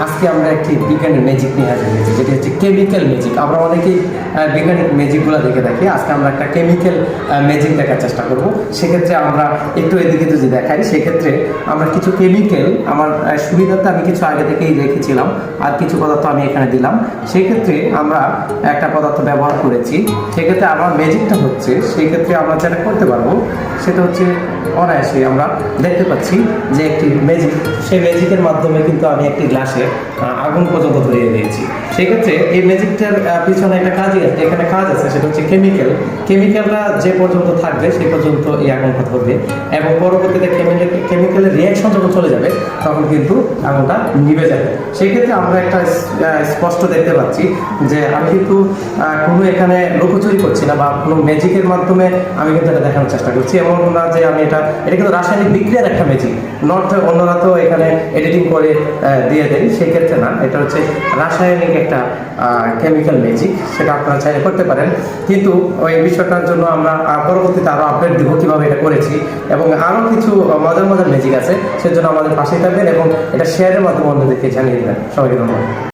আজকে আমরা একটি বিজ্ঞানের ম্যাজিক নিয়ে হাজির হয়েছি, যেটি হচ্ছে কেমিক্যাল ম্যাজিক। আমরা অনেকেই বৈজ্ঞানিক ম্যাজিকগুলো দেখে থাকি, আজকে আমরা একটা কেমিক্যাল ম্যাজিক দেখার চেষ্টা করব। সেক্ষেত্রে আমরা একটু এদিকে যদি দেখাই, সেক্ষেত্রে আমরা কিছু কেমিক্যাল, আমার সুবিধাতে আমি কিছু আগে থেকেই রেখেছিলাম, আর কিছু পদার্থ আমি এখানে দিলাম। সেক্ষেত্রে আমরা একটা পদার্থ ব্যবহার করেছি। সেক্ষেত্রে আমার ম্যাজিকটা হচ্ছে, সেক্ষেত্রে আমরা যেটা করতে পারবো সেটা হচ্ছে অনায়াসে আমরা দেখতে পাচ্ছি যে একটি ম্যাজিক, সেই ম্যাজিকের মাধ্যমে কিন্তু আমি একটি গ্লাসে আগুন পর্যন্ত ধরিয়ে দিয়েছি। সেক্ষেত্রে এই ম্যাজিকটার পিছনে একটা কাজই আছে, এখানে কাজ আছে, সেটা হচ্ছে কেমিক্যালটা যে পর্যন্ত থাকবে সেই পর্যন্ত এই আগুনটা ধরবে, এবং পরবর্তীতে কেমিক্যালের রিয়াকশন যখন চলে যাবে তখন কিন্তু আগুনটা নিভে যাবে। সেক্ষেত্রে আমরা একটা স্পষ্ট দেখতে পাচ্ছি যে আমি কিন্তু কোনো এখানে লুকোচুরি করছি না, বা কোনো ম্যাজিকের মাধ্যমে আমি কিন্তু এটা দেখানোর চেষ্টা করছি। এমন না যে আমি এটা কিন্তু রাসায়নিক বিক্রিয়ার একটা ম্যাজিক, নট অন্যরা তো এখানে এডিটিং করে দিয়ে দেয়, সেক্ষেত্রে না, এটা হচ্ছে রাসায়নিক একটা কেমিক্যাল ম্যাজিক। সেটা আপনারা চাইলে করতে পারেন, কিন্তু ওই বিষয়টার জন্য আমরা পরবর্তীতে আরও আপডেট দেবো কীভাবে এটা করেছি, এবং আরও কিছু মজার মজার ম্যাজিক আছে, সেজন্য আমাদের পাশেই থাকবেন এবং এটা শেয়ারের মাধ্যমে অন্যদেরকে জানিয়ে দেবেন। সবাইকে ধন্যবাদ।